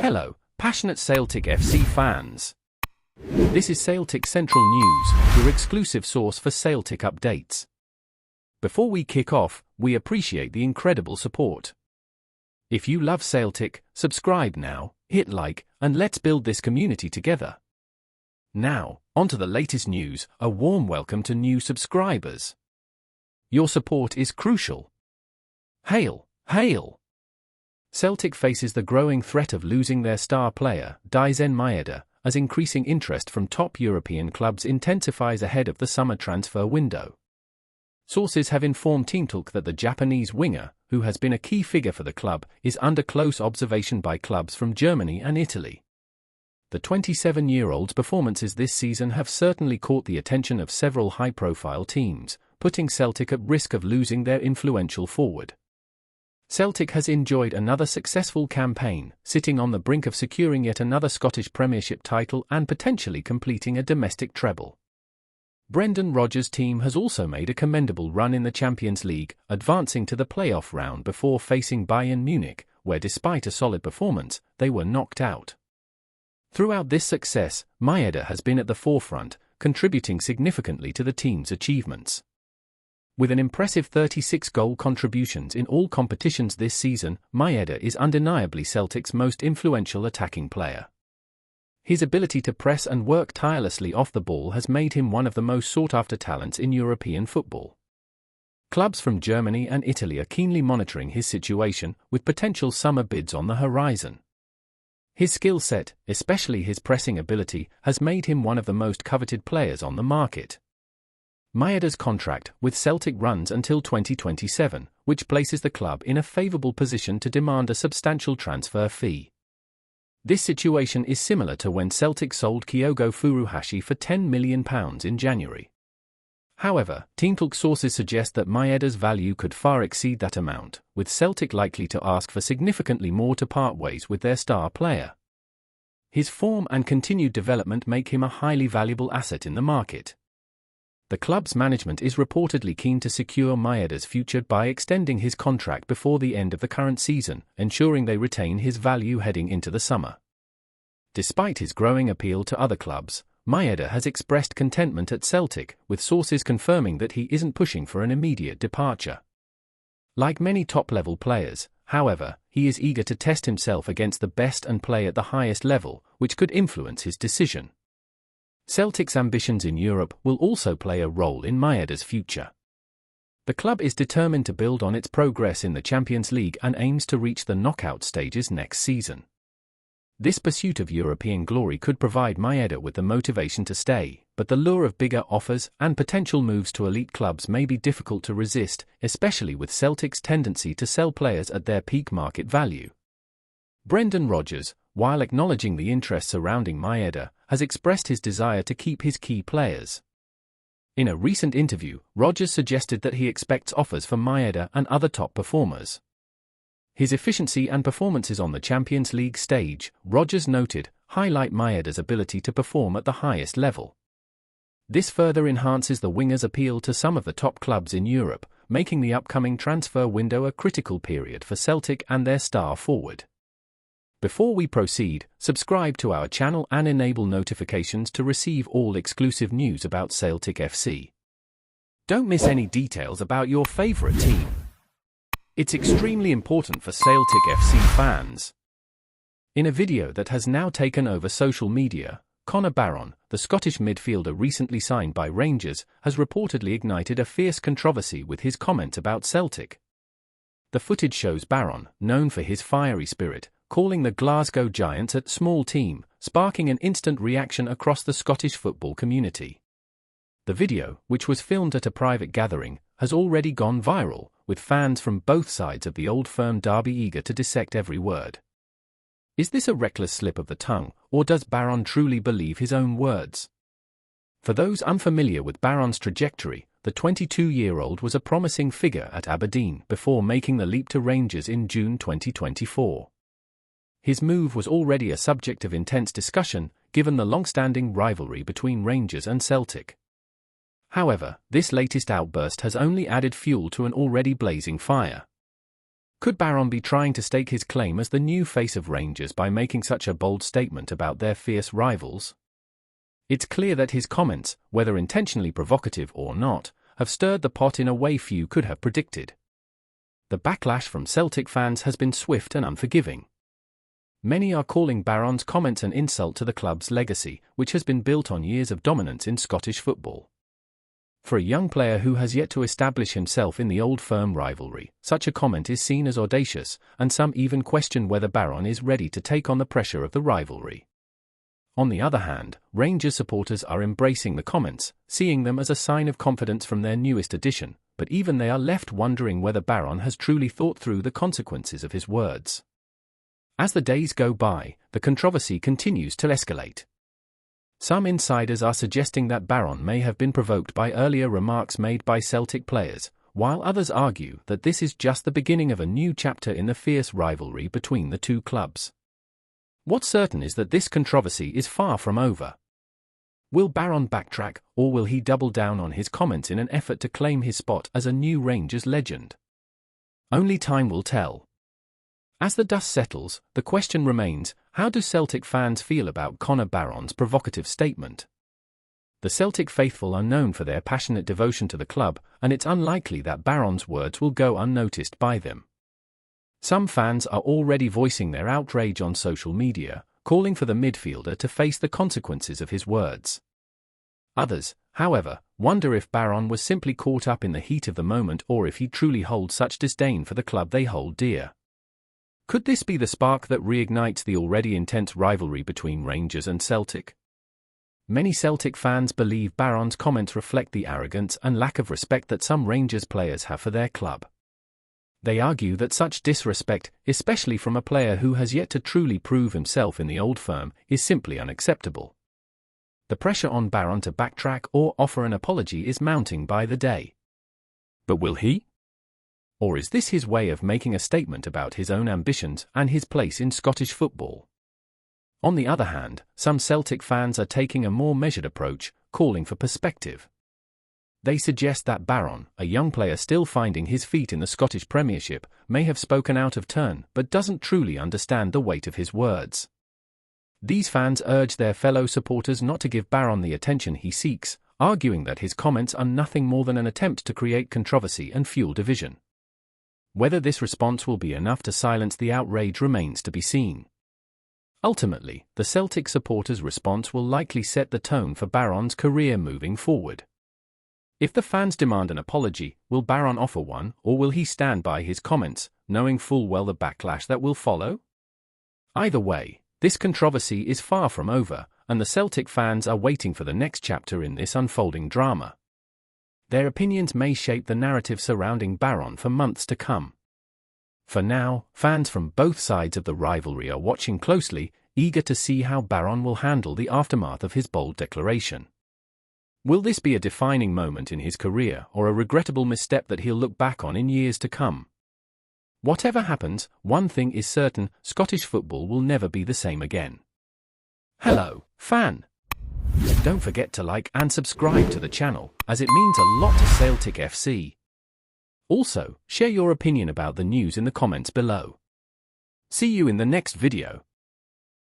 Hello, passionate Celtic FC fans. This is Celtic Central News, your exclusive source for Celtic updates. Before we kick off, we appreciate the incredible support. If you love Celtic, subscribe now, hit like, and let's build this community together. Now, onto the latest news. A warm welcome to new subscribers. Your support is crucial. Hail, hail! Celtic faces the growing threat of losing their star player, Daizen Maeda, as increasing interest from top European clubs intensifies ahead of the summer transfer window. Sources have informed Team Talk that the Japanese winger, who has been a key figure for the club, is under close observation by clubs from Germany and Italy. The 27-year-old's performances this season have certainly caught the attention of several high-profile teams, putting Celtic at risk of losing their influential forward. Celtic has enjoyed another successful campaign, sitting on the brink of securing yet another Scottish Premiership title and potentially completing a domestic treble. Brendan Rodgers' team has also made a commendable run in the Champions League, advancing to the playoff round before facing Bayern Munich, where despite a solid performance, they were knocked out. Throughout this success, Maeda has been at the forefront, contributing significantly to the team's achievements. With an impressive 36 goal contributions in all competitions this season, Maeda is undeniably Celtic's most influential attacking player. His ability to press and work tirelessly off the ball has made him one of the most sought-after talents in European football. Clubs from Germany and Italy are keenly monitoring his situation, with potential summer bids on the horizon. His skill set, especially his pressing ability, has made him one of the most coveted players on the market. Maeda's contract with Celtic runs until 2027, which places the club in a favourable position to demand a substantial transfer fee. This situation is similar to when Celtic sold Kyogo Furuhashi for £10 million in January. However, Team Talk sources suggest that Maeda's value could far exceed that amount, with Celtic likely to ask for significantly more to part ways with their star player. His form and continued development make him a highly valuable asset in the market. The club's management is reportedly keen to secure Maeda's future by extending his contract before the end of the current season, ensuring they retain his value heading into the summer. Despite his growing appeal to other clubs, Maeda has expressed contentment at Celtic, with sources confirming that he isn't pushing for an immediate departure. Like many top-level players, however, he is eager to test himself against the best and play at the highest level, which could influence his decision. Celtic's ambitions in Europe will also play a role in Maeda's future. The club is determined to build on its progress in the Champions League and aims to reach the knockout stages next season. This pursuit of European glory could provide Maeda with the motivation to stay, but the lure of bigger offers and potential moves to elite clubs may be difficult to resist, especially with Celtic's tendency to sell players at their peak market value. Brendan Rodgers, while acknowledging the interest surrounding Maeda, has expressed his desire to keep his key players. In a recent interview, Rodgers suggested that he expects offers for Maeda and other top performers. His efficiency and performances on the Champions League stage, Rodgers noted, highlight Maeda's ability to perform at the highest level. This further enhances the winger's appeal to some of the top clubs in Europe, making the upcoming transfer window a critical period for Celtic and their star forward. Before we proceed, subscribe to our channel and enable notifications to receive all exclusive news about Celtic FC. Don't miss any details about your favourite team. It's extremely important for Celtic FC fans. In a video that has now taken over social media, Barron, the Scottish midfielder recently signed by Rangers, has reportedly ignited a fierce controversy with his comment about Celtic. The footage shows Barron, known for his fiery spirit, calling the Glasgow Giants a small team, sparking an instant reaction across the Scottish football community. The video, which was filmed at a private gathering, has already gone viral, with fans from both sides of the Old Firm derby eager to dissect every word. Is this a reckless slip of the tongue, or does Barron truly believe his own words? For those unfamiliar with Barron's trajectory, the 22-year-old was a promising figure at Aberdeen before making the leap to Rangers in June 2024. His move was already a subject of intense discussion, given the long-standing rivalry between Rangers and Celtic. However, this latest outburst has only added fuel to an already blazing fire. Could Barron be trying to stake his claim as the new face of Rangers by making such a bold statement about their fierce rivals? It's clear that his comments, whether intentionally provocative or not, have stirred the pot in a way few could have predicted. The backlash from Celtic fans has been swift and unforgiving. Many are calling Barron's comments an insult to the club's legacy, which has been built on years of dominance in Scottish football. For a young player who has yet to establish himself in the old firm rivalry, such a comment is seen as audacious, and some even question whether Barron is ready to take on the pressure of the rivalry. On the other hand, Rangers supporters are embracing the comments, seeing them as a sign of confidence from their newest addition, but even they are left wondering whether Barron has truly thought through the consequences of his words. As the days go by, the controversy continues to escalate. Some insiders are suggesting that Barron may have been provoked by earlier remarks made by Celtic players, while others argue that this is just the beginning of a new chapter in the fierce rivalry between the two clubs. What's certain is that this controversy is far from over. Will Barron backtrack, or will he double down on his comments in an effort to claim his spot as a new Rangers legend? Only time will tell. As the dust settles, the question remains, how do Celtic fans feel about Conor Barron's provocative statement? The Celtic faithful are known for their passionate devotion to the club, and it's unlikely that Barron's words will go unnoticed by them. Some fans are already voicing their outrage on social media, calling for the midfielder to face the consequences of his words. Others, however, wonder if Barron was simply caught up in the heat of the moment or if he truly holds such disdain for the club they hold dear. Could this be the spark that reignites the already intense rivalry between Rangers and Celtic? Many Celtic fans believe Barron's comments reflect the arrogance and lack of respect that some Rangers players have for their club. They argue that such disrespect, especially from a player who has yet to truly prove himself in the old firm, is simply unacceptable. The pressure on Barron to backtrack or offer an apology is mounting by the day. But will he? Or is this his way of making a statement about his own ambitions and his place in Scottish football? On the other hand, some Celtic fans are taking a more measured approach, calling for perspective. They suggest that Barron, a young player still finding his feet in the Scottish Premiership, may have spoken out of turn but doesn't truly understand the weight of his words. These fans urge their fellow supporters not to give Barron the attention he seeks, arguing that his comments are nothing more than an attempt to create controversy and fuel division. Whether this response will be enough to silence the outrage remains to be seen. Ultimately, the Celtic supporters' response will likely set the tone for Barron's career moving forward. If the fans demand an apology, will Barron offer one, or will he stand by his comments, knowing full well the backlash that will follow? Either way, this controversy is far from over, and the Celtic fans are waiting for the next chapter in this unfolding drama. Their opinions may shape the narrative surrounding Barron for months to come. For now, fans from both sides of the rivalry are watching closely, eager to see how Barron will handle the aftermath of his bold declaration. Will this be a defining moment in his career or a regrettable misstep that he'll look back on in years to come? Whatever happens, one thing is certain, Scottish football will never be the same again. Hello, fan! Don't forget to like and subscribe to the channel, as it means a lot to Celtic FC. Also, share your opinion about the news in the comments below. See you in the next video.